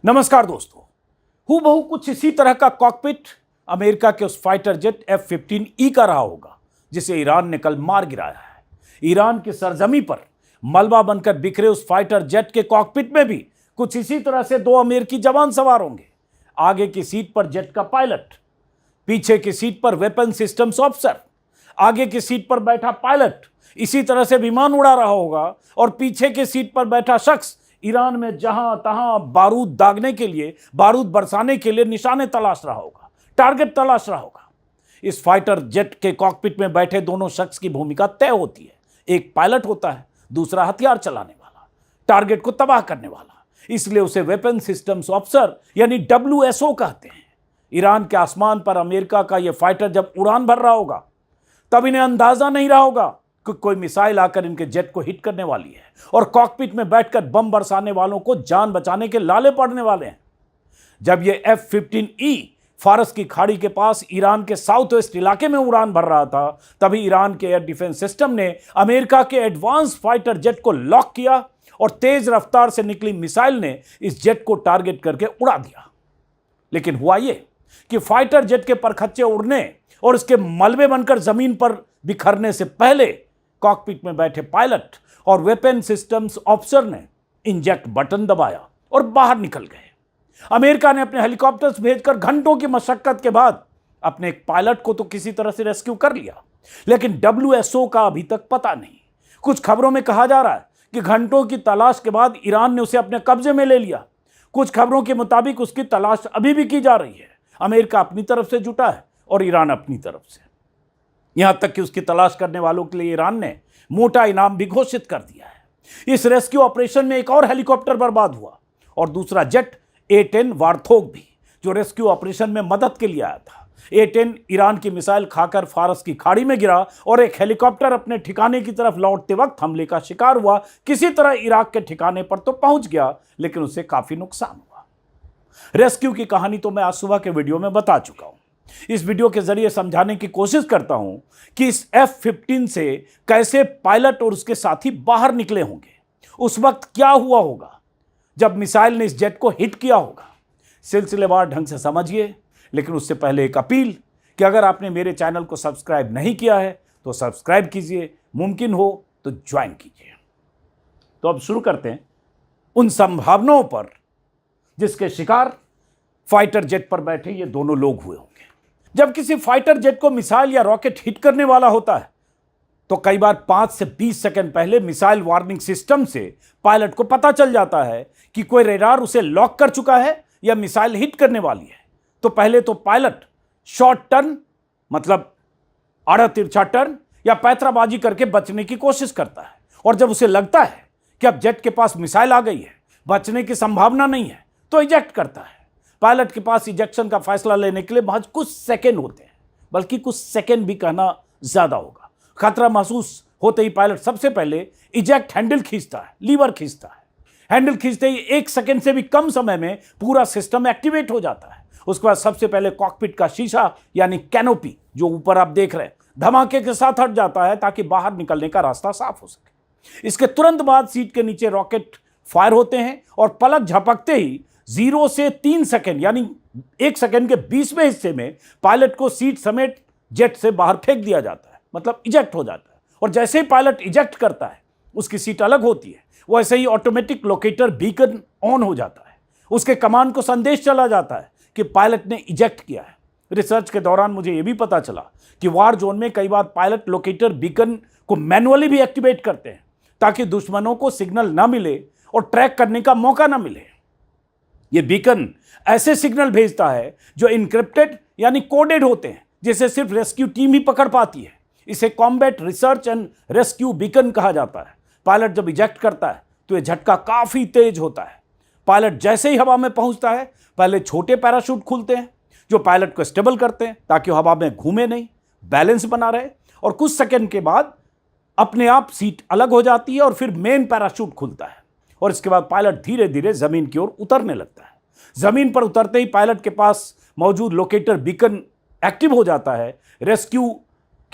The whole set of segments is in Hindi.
नमस्कार दोस्तों। हूबहू कुछ इसी तरह का कॉकपिट अमेरिका के उस फाइटर जेट F-15E का रहा होगा जिसे ईरान ने कल मार गिराया है। ईरान की सरजमी पर मलबा बनकर बिखरे उस फाइटर जेट के कॉकपिट में भी कुछ इसी तरह से दो अमेरिकी जवान सवार होंगे। आगे की सीट पर जेट का पायलट, पीछे की सीट पर वेपन सिस्टम्स ऑफिसर। आगे की सीट पर बैठा पायलट इसी तरह से विमान उड़ा रहा होगा और पीछे की सीट पर बैठा शख्स ईरान में जहां तहां बारूद दागने के लिए, बारूद बरसाने के लिए निशाने तलाश रहा होगा, टारगेट तलाश रहा होगा। इस फाइटर जेट के कॉकपिट में बैठे दोनों शख्स की भूमिका तय होती है। एक पायलट होता है, दूसरा हथियार चलाने वाला, टारगेट को तबाह करने वाला। इसलिए उसे वेपन सिस्टम्स ऑफिसर यानी WSO कहते हैं। ईरान के आसमान पर अमेरिका का यह फाइटर जब उड़ान भर रहा होगा तब इन्हें अंदाजा नहीं रहा होगा कि कोई मिसाइल आकर इनके जेट को हिट करने वाली है और कॉकपिट में बैठकर बम बरसाने वालों को जान बचाने के लाले पड़ने वाले हैं। जब यह F-15E फारस की खाड़ी के पास ईरान के साउथ वेस्ट इलाके में उड़ान भर रहा था, तभी ईरान के एयर डिफेंस सिस्टम ने अमेरिका के एडवांस फाइटर जेट को लॉक किया और तेज रफ्तार से निकली मिसाइल ने इस जेट को टारगेट करके उड़ा दिया। लेकिन हुआ यह कि फाइटर जेट के परखच्चे उड़ने और उसके मलबे बनकर जमीन पर बिखरने से पहले कॉकपिट में बैठे पायलट और वेपन सिस्टम्स ऑफिसर ने इंजेक्ट बटन दबाया और बाहर निकल गए। अमेरिका ने अपने हेलीकॉप्टर्स भेजकर घंटों की मशक्कत के बाद अपने एक पायलट को तो किसी तरह से रेस्क्यू कर लिया, लेकिन WSO का अभी तक पता नहीं। कुछ खबरों में कहा जा रहा है कि घंटों की तलाश के बाद ईरान ने उसे अपने कब्जे में ले लिया। कुछ खबरों के मुताबिक उसकी तलाश अभी भी की जा रही है। अमेरिका अपनी तरफ से जुटा है और ईरान अपनी तरफ से। यहां तक कि उसकी तलाश करने वालों के लिए ईरान ने मोटा इनाम भी घोषित कर दिया है। इस रेस्क्यू ऑपरेशन में एक और हेलीकॉप्टर बर्बाद हुआ और दूसरा जेट A-10 वार्थोग भी, जो रेस्क्यू ऑपरेशन में मदद के लिए आया था। A-10 ईरान की मिसाइल खाकर फारस की खाड़ी में गिरा और एक हेलीकॉप्टर अपने ठिकाने की तरफ लौटते वक्त हमले का शिकार हुआ। किसी तरह इराक के ठिकाने पर तो पहुंच गया, लेकिन उसे काफी नुकसान हुआ। रेस्क्यू की कहानी तो मैं आज सुबह के वीडियो में बता चुका हूं। इस वीडियो के जरिए समझाने की कोशिश करता हूं कि इस F-15 से कैसे पायलट और उसके साथी बाहर निकले होंगे, उस वक्त क्या हुआ होगा जब मिसाइल ने इस जेट को हिट किया होगा। सिलसिलेवार ढंग से समझिए, लेकिन उससे पहले एक अपील कि अगर आपने मेरे चैनल को सब्सक्राइब नहीं किया है तो सब्सक्राइब कीजिए, मुमकिन हो तो ज्वाइन कीजिए। तो अब शुरू करते हैं उन संभावनाओं पर जिसके शिकार फाइटर जेट पर बैठे ये दोनों लोग हुए होंगे। जब किसी फाइटर जेट को मिसाइल या रॉकेट हिट करने वाला होता है तो कई बार 5 से 20 सेकंड पहले मिसाइल वार्निंग सिस्टम से पायलट को पता चल जाता है कि कोई रेडार उसे लॉक कर चुका है या मिसाइल हिट करने वाली है। तो पहले तो पायलट शॉर्ट टर्न, मतलब आड़ा तिरछा टर्न या पैतराबाजी करके बचने की कोशिश करता है, और जब उसे लगता है कि अब जेट के पास मिसाइल आ गई है, बचने की संभावना नहीं है, तो इजेक्ट करता है। पायलट के पास इजेक्शन का फैसला लेने के लिए महज कुछ सेकंड होते हैं, बल्कि कुछ सेकंड भी कहना ज्यादा होगा। खतरा महसूस होते ही पायलट सबसे पहले इजेक्ट हैंडल खींचता है, लीवर खींचता है। हैंडल खींचते ही 1 सेकंड से भी कम समय में पूरा सिस्टम एक्टिवेट हो जाता है। उसके बाद सबसे पहले कॉकपिट का शीशा यानी कैनोपी, जो ऊपर आप देख रहे हैं, धमाके के साथ हट जाता है ताकि बाहर निकलने का रास्ता साफ हो सके। इसके तुरंत बाद सीट के नीचे रॉकेट फायर होते हैं और पलक झपकते ही 0 से 3 सेकंड यानी 1 सेकंड के 20वें हिस्से में पायलट को सीट समेत जेट से बाहर फेंक दिया जाता है, मतलब इजेक्ट हो जाता है। और जैसे ही पायलट इजेक्ट करता है, उसकी सीट अलग होती है, वैसे ही ऑटोमेटिक लोकेटर बीकन ऑन हो जाता है। उसके कमांड को संदेश चला जाता है कि पायलट ने इजेक्ट किया है। रिसर्च के दौरान मुझे यह भी पता चला कि वार जोन में कई बार पायलट लोकेटर बीकन को मैनुअली भी एक्टिवेट करते हैं ताकि दुश्मनों को सिग्नल ना मिले और ट्रैक करने का मौका ना मिले। यह बीकन ऐसे सिग्नल भेजता है जो इनक्रिप्टेड यानी कोडेड होते हैं, जिसे सिर्फ रेस्क्यू टीम ही पकड़ पाती है। इसे combat research and rescue beacon कहा जाता है। पायलट जब इजेक्ट करता है तो यह झटका काफी तेज होता है। पायलट जैसे ही हवा में पहुंचता है, पहले छोटे पैराशूट खुलते हैं जो पायलट को स्टेबल करते हैं ताकि हवा में घूमे नहीं, बैलेंस बना रहे, और कुछ सेकंड के बाद अपने आप सीट अलग हो जाती है और फिर मेन पैराशूट खुलता है और इसके बाद पायलट धीरे धीरे जमीन की ओर उतरने लगता है। जमीन पर उतरते ही पायलट के पास मौजूद लोकेटर बीकन एक्टिव हो जाता है। रेस्क्यू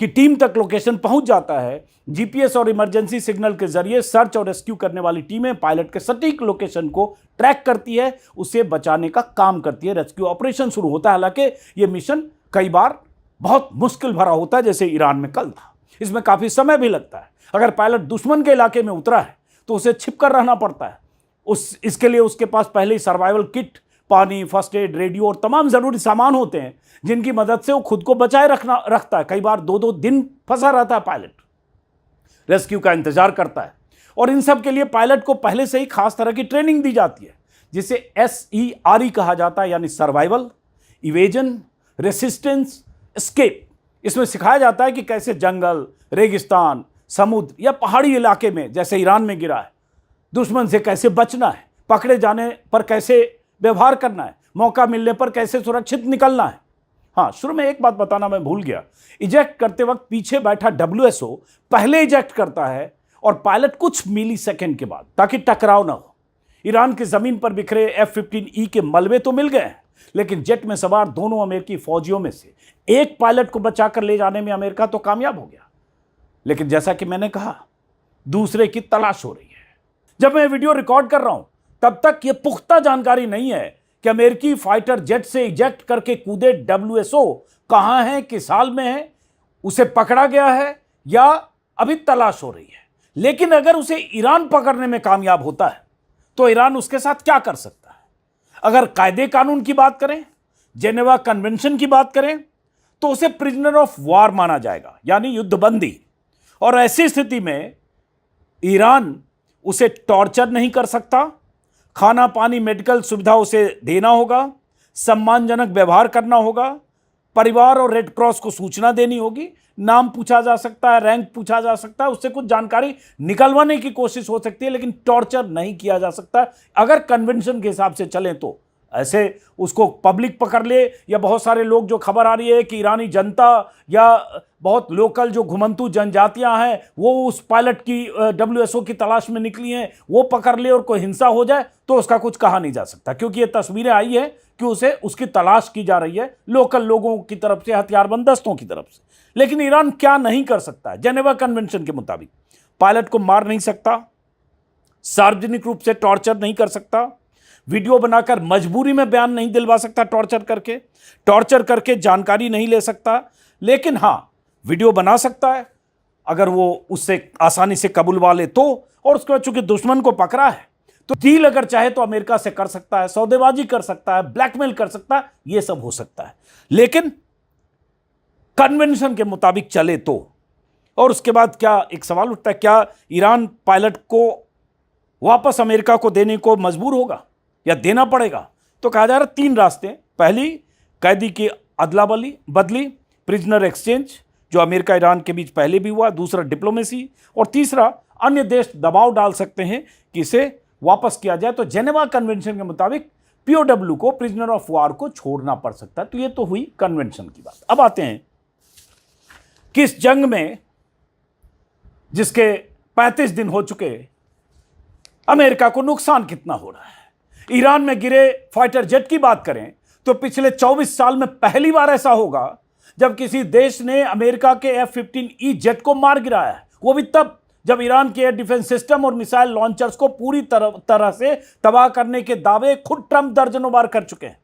कि टीम तक लोकेशन पहुंच जाता है। जीपीएस और इमरजेंसी सिग्नल के जरिए सर्च और रेस्क्यू करने वाली टीमें पायलट के सटीक लोकेशन को ट्रैक करती है, उसे बचाने का काम करती है। रेस्क्यू ऑपरेशन शुरू होता है। हालांकि यह मिशन कई बार बहुत मुश्किल भरा होता है, जैसे ईरान में कल था। इसमें काफी समय भी लगता है। अगर पायलट दुश्मन के इलाके में उतरा है तो उसे छिपकर रहना पड़ता है। इसके लिए उसके पास पहले ही सर्वाइवल किट, पानी, फर्स्ट एड, रेडियो और तमाम जरूरी सामान होते हैं, जिनकी मदद से वो खुद को बचाए रखता है। कई बार 2-2 दिन फंसा रहता है पायलट, रेस्क्यू का इंतजार करता है। और इन सब के लिए पायलट को पहले से ही खास तरह की ट्रेनिंग दी जाती है, जिसे SERE कहा जाता है, यानी सर्वाइवल, इवेजन, रेसिस्टेंस, एस्केप। इसमें सिखाया जाता है कि कैसे जंगल, रेगिस्तान, समुद्र या पहाड़ी इलाके में, जैसे ईरान में गिरा है, दुश्मन से कैसे बचना है, पकड़े जाने पर कैसे व्यवहार करना है, मौका मिलने पर कैसे सुरक्षित निकलना है। हाँ, शुरू में एक बात बताना मैं भूल गया। इजेक्ट करते वक्त पीछे बैठा WSO पहले इजेक्ट करता है और पायलट कुछ मिली सेकेंड के बाद, ताकि टकराव ना हो। ईरान की जमीन पर बिखरे F-15E के मलबे तो मिल गए हैं, लेकिन जेट में सवार दोनों अमेरिकी फौजियों में से एक पायलट को बचाकर ले जाने में अमेरिका तो कामयाब हो गया, लेकिन जैसा कि मैंने कहा, दूसरे की तलाश हो रही है। जब मैं वीडियो रिकॉर्ड कर रहा हूं, तब तक यह पुख्ता जानकारी नहीं है कि अमेरिकी फाइटर जेट से इजेक्ट करके कूदे WSO कहां है, किस हाल में है, उसे पकड़ा गया है या अभी तलाश हो रही है। लेकिन अगर उसे ईरान पकड़ने में कामयाब होता है तो ईरान उसके साथ क्या कर सकता है? अगर कायदे कानून की बात करें, जेनेवा कन्वेंशन की बात करें, तो उसे प्रिजनर ऑफ वॉर माना जाएगा, यानी युद्धबंदी। और ऐसी स्थिति में ईरान उसे टॉर्चर नहीं कर सकता, खाना पानी मेडिकल सुविधा उसे देना होगा, सम्मानजनक व्यवहार करना होगा, परिवार और रेड क्रॉस को सूचना देनी होगी, नाम पूछा जा सकता है, रैंक पूछा जा सकता है, उससे कुछ जानकारी निकलवाने की कोशिश हो सकती है, लेकिन टॉर्चर नहीं किया जा सकता। अगर कन्वेंशन के हिसाब से चलें तो ऐसे उसको पब्लिक पकड़ ले, या बहुत सारे लोग, जो खबर आ रही है कि ईरानी जनता या बहुत लोकल जो घुमंतू जनजातियां हैं वो उस पायलट की WSO की तलाश में निकली हैं, वो पकड़ ले और कोई हिंसा हो जाए, तो उसका कुछ कहा नहीं जा सकता, क्योंकि ये तस्वीरें आई है कि उसे उसकी तलाश की जा रही है लोकल लोगों की तरफ से, हथियारबंद दस्तों की तरफ से। लेकिन ईरान क्या नहीं कर सकता है? जेनेवा कन्वेंशन के मुताबिक पायलट को मार नहीं सकता, सार्वजनिक रूप से टॉर्चर नहीं कर सकता, वीडियो बनाकर मजबूरी में बयान नहीं दिलवा सकता टॉर्चर करके जानकारी नहीं ले सकता। लेकिन हां, वीडियो बना सकता है अगर वो उससे आसानी से कबूलवा ले तो, और उसके बाद चूंकि दुश्मन को पकड़ा है तो डील अगर चाहे तो अमेरिका से कर सकता है, सौदेबाजी कर सकता है, ब्लैकमेल कर सकता है, यह सब हो सकता है। लेकिन कन्वेंशन के मुताबिक चले तो। और उसके बाद क्या एक सवाल उठता है, क्या ईरान पायलट को वापस अमेरिका को देने को मजबूर होगा या देना पड़ेगा? तो कहा जा रहा है 3 रास्ते। पहली, कैदी की अदला बदली, प्रिजनर एक्सचेंज, जो अमेरिका ईरान के बीच पहले भी हुआ। दूसरा, डिप्लोमेसी। और तीसरा, अन्य देश दबाव डाल सकते हैं कि इसे वापस किया जाए। तो जेनेवा कन्वेंशन के मुताबिक POW को, प्रिजनर ऑफ वॉर को छोड़ना पड़ सकता है। तो ये तो हुई कन्वेंशन की बात। अब आते हैं कि इस जंग में, जिसके 35 दिन हो चुके, अमेरिका को नुकसान कितना हो रहा है। ईरान में गिरे फाइटर जेट की बात करें तो पिछले 24 साल में पहली बार ऐसा होगा जब किसी देश ने अमेरिका के F-15E जेट को मार गिराया है। वो भी तब जब ईरान के एयर डिफेंस सिस्टम और मिसाइल लॉन्चर्स को पूरी तरह से तबाह करने के दावे खुद ट्रंप दर्जनों बार कर चुके हैं।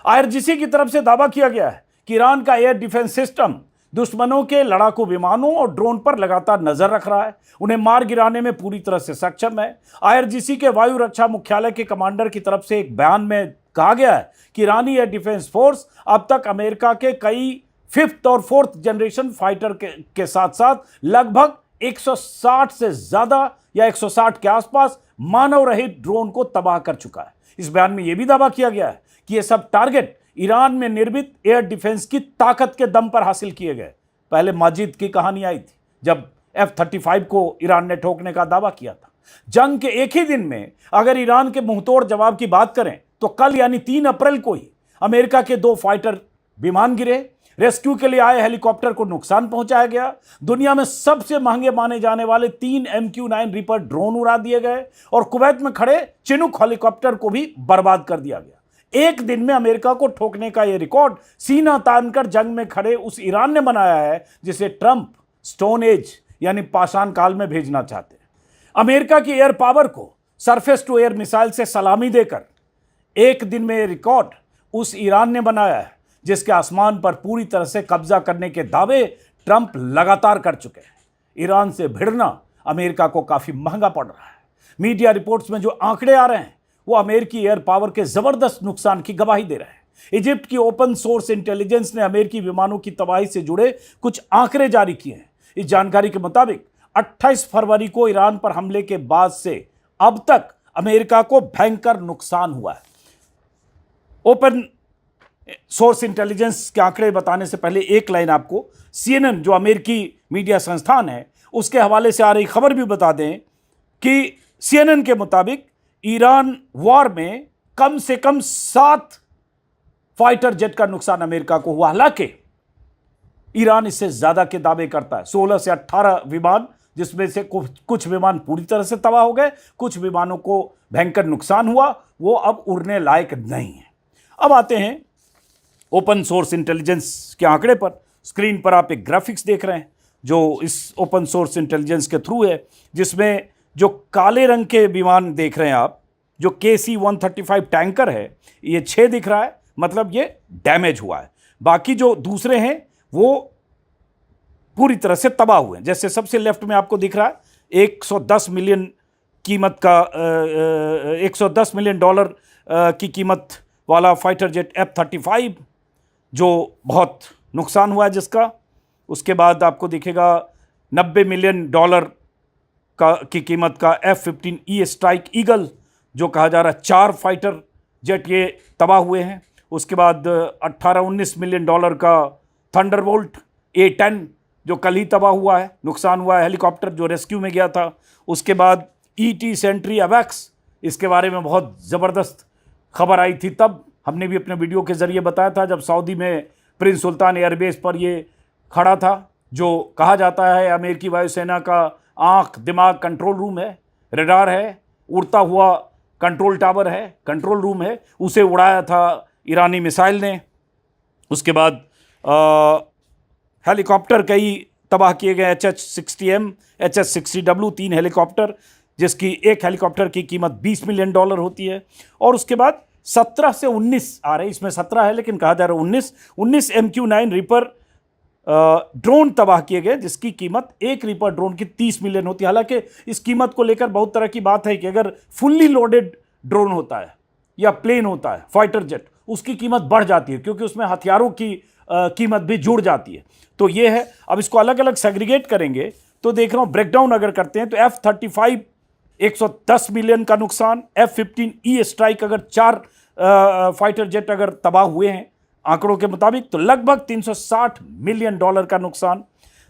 IRGC की तरफ से दावा किया गया है कि ईरान का एयर डिफेंस सिस्टम दुश्मनों के लड़ाकू विमानों और ड्रोन पर लगातार नजर रख रहा है, उन्हें मार गिराने में पूरी तरह से सक्षम है। IRGC के वायु रक्षा मुख्यालय के कमांडर की तरफ से एक बयान में कहा गया है कि ईरानी एयर डिफेंस फोर्स अब तक अमेरिका के कई 5th और 4th जनरेशन फाइटर के साथ साथ लगभग 160 से ज्यादा या 160 के आसपास मानव रहित ड्रोन को तबाह कर चुका है। इस बयान में यह भी दावा किया गया है कि यह सब टारगेट ईरान में निर्मित एयर डिफेंस की ताकत के दम पर हासिल किए गए। पहले माजिद की कहानी आई थी जब F-35 को ईरान ने ठोकने का दावा किया था। जंग के एक ही दिन में अगर ईरान के मुंहतोड़ जवाब की बात करें तो कल यानी 3 अप्रैल को ही अमेरिका के 2 फाइटर विमान गिरे, रेस्क्यू के लिए आए हेलीकॉप्टर को नुकसान पहुंचाया गया, दुनिया में सबसे महंगे माने जाने वाले 3 MQ-9 रीपर ड्रोन उड़ा दिए गए और कुवैत में खड़े चिनूक हेलीकॉप्टर को भी बर्बाद कर दिया गया। एक दिन में अमेरिका को ठोकने का यह रिकॉर्ड सीना तानकर जंग में खड़े उस ईरान ने बनाया है जिसे ट्रंप स्टोन एज यानी पाषाण काल में भेजना चाहते हैं। अमेरिका की एयर पावर को सरफेस टू एयर मिसाइल से सलामी देकर एक दिन में यह रिकॉर्ड उस ईरान ने बनाया है जिसके आसमान पर पूरी तरह से कब्जा करने के दावे ट्रंप लगातार कर चुके हैं। ईरान से भिड़ना अमेरिका को काफी महंगा पड़ रहा है। मीडिया रिपोर्ट्स में जो आंकड़े आ रहे हैं वो अमेरिकी एयर पावर के जबरदस्त नुकसान की गवाही दे रहे हैं। इजिप्ट की ओपन सोर्स इंटेलिजेंस ने अमेरिकी विमानों की तबाही से जुड़े कुछ आंकड़े जारी किए हैं। इस जानकारी के मुताबिक 28 फरवरी को ईरान पर हमले के बाद से अब तक अमेरिका को भयंकर नुकसान हुआ है। ओपन सोर्स इंटेलिजेंस के आंकड़े बताने से पहले एक लाइन आपको CNN जो अमेरिकी मीडिया संस्थान है उसके हवाले से आ रही खबर भी बता दें कि CNN के मुताबिक ईरान वॉर में कम से कम 7 फाइटर जेट का नुकसान अमेरिका को हुआ। हालांकि ईरान इससे ज्यादा के दावे करता है। 16 से 18 विमान, जिसमें से कुछ विमान पूरी तरह से तबाह हो गए, कुछ विमानों को भयंकर नुकसान हुआ, वो अब उड़ने लायक नहीं है। अब आते हैं ओपन सोर्स इंटेलिजेंस के आंकड़े पर। स्क्रीन पर आप एक ग्राफिक्स देख रहे हैं जो इस ओपन सोर्स इंटेलिजेंस के थ्रू है, जिसमें जो काले रंग के विमान देख रहे हैं आप, जो KC-135 टैंकर है, ये 6 दिख रहा है, मतलब ये डैमेज हुआ है। बाकी जो दूसरे हैं वो पूरी तरह से तबाह हुए हैं। जैसे सबसे लेफ्ट में आपको दिख रहा है 110 मिलियन कीमत का $110 मिलियन की कीमत वाला फाइटर जेट F-35 जो बहुत नुकसान हुआ है जिसका। उसके बाद आपको दिखेगा $90 मिलियन की कीमत का F-15E स्ट्राइक ईगल जो कहा जा रहा है 4 फाइटर जेट ये तबाह हुए हैं। उसके बाद 18-19 मिलियन का थंडरबोल्ट A-10 जो कल ही तबाह हुआ है, नुकसान हुआ है। हेलीकॉप्टर जो रेस्क्यू में गया था। उसके बाद ET सेंट्री अवैक्स, इसके बारे में बहुत ज़बरदस्त खबर आई थी, तब हमने भी अपने वीडियो के ज़रिए बताया था जब सऊदी में प्रिंस सुल्तान एयरबेस पर ये खड़ा था, जो कहा जाता है अमेरिकी वायुसेना का आँख दिमाग कंट्रोल रूम है, रडार है, उड़ता हुआ कंट्रोल टावर है, कंट्रोल रूम है, उसे उड़ाया था ईरानी मिसाइल ने। उसके बाद हेलीकॉप्टर कई तबाह किए गए, HH-60M, HH-60W 3 हेलीकॉप्टर, जिसकी एक हेलीकॉप्टर की कीमत $20 मिलियन होती है। और उसके बाद 17 से 19 आ रहे, इसमें 17 है लेकिन कहा जा रहा है 19 MQ-9 रीपर ड्रोन तबाह किए गए, जिसकी कीमत एक रीपर ड्रोन की 30 मिलियन होती है। हालांकि इस कीमत को लेकर बहुत तरह की बात है कि अगर फुल्ली लोडेड ड्रोन होता है या प्लेन होता है फाइटर जेट, उसकी कीमत बढ़ जाती है क्योंकि उसमें हथियारों की कीमत भी जुड़ जाती है। तो ये है, अब इसको अलग अलग सेग्रीगेट करेंगे तो देख रहा हूँ ब्रेकडाउन अगर करते हैं तो F-35 110 मिलियन का नुकसान, F-15E स्ट्राइक अगर 4 फाइटर जेट अगर तबाह हुए हैं आंकड़ों के मुताबिक तो लगभग $360 मिलियन का नुकसान।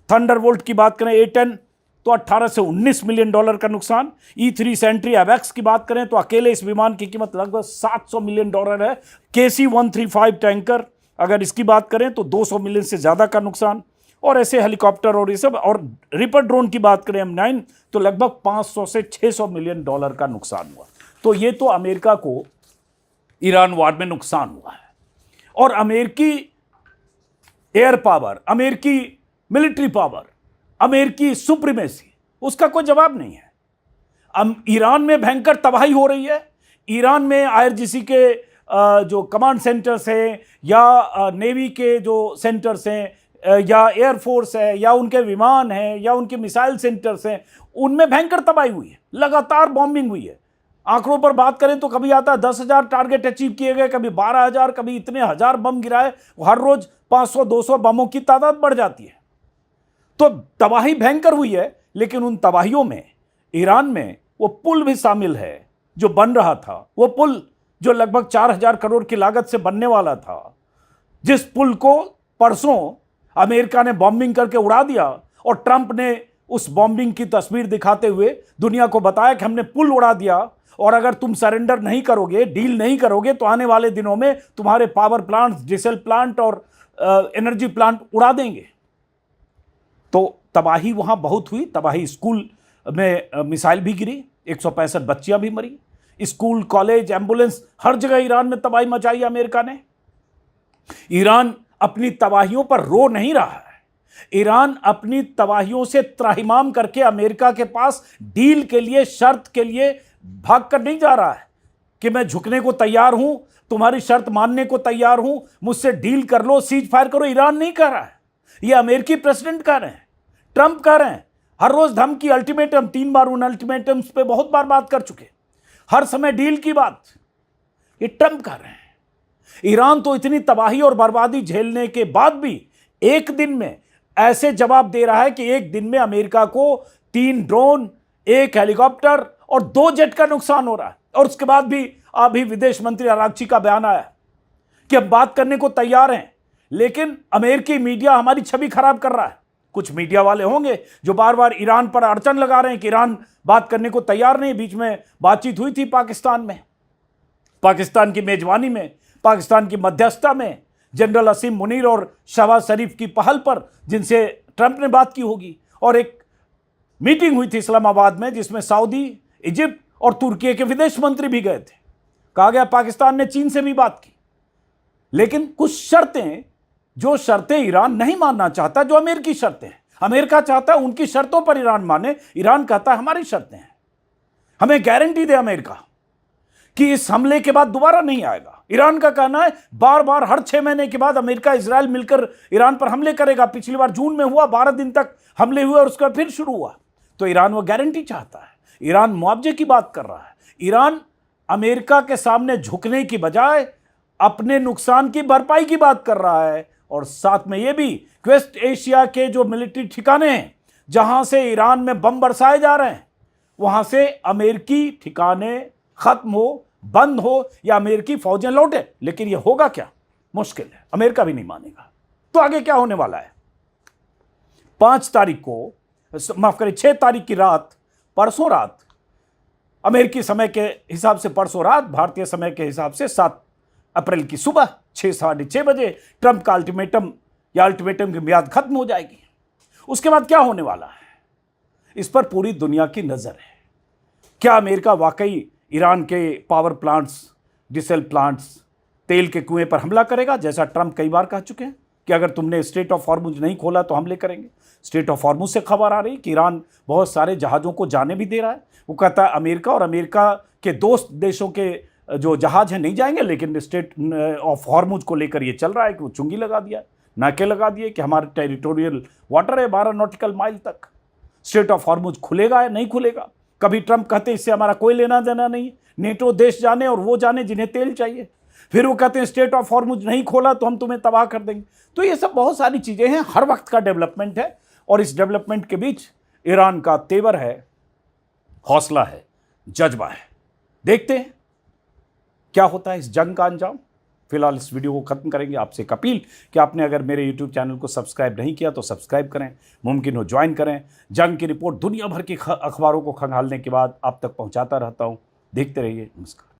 थंडरबोल्ट की बात करें A-10 तो 18 से 19 मिलियन का नुकसान। E-3 सेंट्री अवैक्स की बात करें तो अकेले इस विमान की कीमत लगभग $700 मिलियन है। KC-135 टैंकर अगर इसकी बात करें तो 200 मिलियन से ज़्यादा का नुकसान। और ऐसे हेलीकॉप्टर और ये सब, और रिपर ड्रोन की बात करें M9 तो लगभग 500 से 600 मिलियन का नुकसान हुआ। तो ये तो अमेरिका को ईरान वार में नुकसान हुआ है। और अमेरिकी एयर पावर, अमेरिकी मिलिट्री पावर, अमेरिकी सुप्रीमेसी, उसका कोई जवाब नहीं है। ईरान में भयंकर तबाही हो रही है। ईरान में IRGC के जो कमांड सेंटर्स हैं या नेवी के जो सेंटर्स हैं या एयरफोर्स है या उनके विमान हैं या उनके मिसाइल सेंटर्स हैं, उनमें भयंकर तबाही हुई है, लगातार बॉम्बिंग हुई है। आंकड़ों पर बात करें तो कभी आता है 10,000 टारगेट अचीव किए गए, कभी 12,000, कभी इतने हजार बम गिराए। हर रोज 500-200 बमों की तादाद बढ़ जाती है। तो तबाही भयंकर हुई है, लेकिन उन तबाहियों में ईरान में वो पुल भी शामिल है जो बन रहा था। वो पुल जो लगभग 4,000 करोड़ की लागत से बनने वाला था, जिस पुल को परसों अमेरिका ने बॉम्बिंग करके उड़ा दिया और ट्रंप ने उस बॉम्बिंग की तस्वीर दिखाते हुए दुनिया को बताया कि हमने पुल उड़ा दिया और अगर तुम सरेंडर नहीं करोगे, डील नहीं करोगे तो आने वाले दिनों में तुम्हारे पावर प्लांट, डीजल प्लांट और एनर्जी प्लांट उड़ा देंगे। तो तबाही वहां बहुत हुई। तबाही, स्कूल में मिसाइल भी गिरी, 165 बच्चियां भी मरी। स्कूल, कॉलेज, एम्बुलेंस, हर जगह ईरान में तबाही मचाई अमेरिका ने। ईरान अपनी तबाहियों पर रो नहीं रहा है। ईरान अपनी तबाहियों से त्राहिमाम करके अमेरिका के पास डील के लिए, शर्त के लिए भाग कर नहीं जा रहा है कि मैं झुकने को तैयार हूं, तुम्हारी शर्त मानने को तैयार हूं, मुझसे डील कर लो, सीज फायर करो। ईरान नहीं कर रहा है, यह अमेरिकी प्रेसिडेंट कर रहे हैं, ट्रंप कर रहे हैं। हर रोज धमकी, अल्टीमेटम, 3 बार उन अल्टीमेटम्स पे बहुत बार बात कर चुके, हर समय डील की बात ये ट्रंप कर रहे हैं। ईरान तो इतनी तबाही और बर्बादी झेलने के बाद भी एक दिन में ऐसे जवाब दे रहा है कि एक दिन में अमेरिका को 3 ड्रोन, 1 हेलीकॉप्टर और 2 जेट का नुकसान हो रहा है। और उसके बाद भी अभी विदेश मंत्री अरागची का बयान आया कि हम बात करने को तैयार हैं, लेकिन अमेरिकी मीडिया हमारी छवि खराब कर रहा है। कुछ मीडिया वाले होंगे जो बार बार ईरान पर अड़चन लगा रहे हैं कि ईरान बात करने को तैयार नहीं। बीच में बातचीत हुई थी पाकिस्तान में, पाकिस्तान की मेजबानी में, पाकिस्तान की मध्यस्थता में, जनरल असीम मुनीर और शहबाज शरीफ की पहल पर, जिनसे ट्रंप ने बात की होगी। और एक मीटिंग हुई थी इस्लामाबाद में जिसमें सऊदी, इजिप्ट और तुर्की के विदेश मंत्री भी गए थे। कहा गया पाकिस्तान ने चीन से भी बात की, लेकिन कुछ शर्तें, जो शर्तें ईरान नहीं मानना चाहता, जो अमेरिकी शर्तें हैं। अमेरिका चाहता है उनकी शर्तों पर ईरान माने, ईरान कहता है हमारी शर्तें हैं, हमें गारंटी दे अमेरिका कि इस हमले के बाद दोबारा नहीं आएगा। ईरान का कहना है बार बार हर 6 महीने के बाद अमेरिका, इजराइल मिलकर ईरान पर हमले करेगा। पिछली बार जून में हुआ, 12 दिन तक हमले हुए और उसके बाद फिर शुरू हुआ। तो ईरान वो गारंटी चाहता है, ईरान मुआवजे की बात कर रहा है। ईरान अमेरिका के सामने झुकने की बजाय अपने नुकसान की भरपाई की बात कर रहा है। और साथ में यह भी वेस्ट एशिया के जो मिलिट्री ठिकाने हैं जहां से ईरान में बम बरसाए जा रहे हैं, वहां से अमेरिकी ठिकाने खत्म हो, बंद हो, या अमेरिकी फौजें लौटे। लेकिन यह होगा क्या? मुश्किल है, अमेरिका भी नहीं मानेगा। तो आगे क्या होने वाला है? 5 तारीख को, माफ करें 6 तारीख की रात, परसों रात, अमेरिकी समय के हिसाब से परसों रात, भारतीय समय के हिसाब से 7 अप्रैल की सुबह 6, साढ़े 6 बजे ट्रंप का अल्टीमेटम या अल्टीमेटम की मियाद खत्म हो जाएगी। उसके बाद क्या होने वाला है, इस पर पूरी दुनिया की नजर है। क्या अमेरिका वाकई ईरान के पावर प्लांट्स, डीजल प्लांट्स, तेल के कुएं पर हमला करेगा, जैसा ट्रंप कई बार कह चुके हैं कि अगर तुमने स्ट्रेट ऑफ हॉर्मुज नहीं खोला तो हमले करेंगे। स्ट्रेट ऑफ हॉर्मुज से खबर आ रही कि ईरान बहुत सारे जहाज़ों को जाने भी दे रहा है। वो कहता है अमेरिका और अमेरिका के दोस्त देशों के जो जहाज़ हैं नहीं जाएंगे, लेकिन स्ट्रेट ऑफ हॉर्मुज को लेकर ये चल रहा है कि वो चुंगी लगा दिया, नाके लगा दिए कि हमारे टेरिटोरियल वाटर है 12 नॉटिकल माइल तक। स्ट्रेट ऑफ हॉर्मुज खुलेगा या नहीं खुलेगा? कभी ट्रंप कहते हैं इससे हमारा कोई लेना देना नहीं, नेटो देश जाने और वो जाने जिन्हें तेल चाहिए। फिर वो कहते हैं स्ट्रेट ऑफ हॉर्मुज नहीं खोला तो हम तुम्हें तबाह कर देंगे। तो ये सब बहुत सारी चीज़ें हैं, हर वक्त का डेवलपमेंट है। और इस डेवलपमेंट के बीच ईरान का तेवर है, हौसला है, जज्बा है। देखते हैं क्या होता है इस जंग का अंजाम। फिलहाल इस वीडियो को खत्म करेंगे। आपसे एक अपील कि आपने अगर मेरे यूट्यूब चैनल को सब्सक्राइब नहीं किया तो सब्सक्राइब करें, मुमकिन हो ज्वाइन करें। जंग की रिपोर्ट दुनिया भर की अखबारों को खंगालने के बाद आप तक पहुंचाता रहता हूं। देखते रहिए। नमस्कार।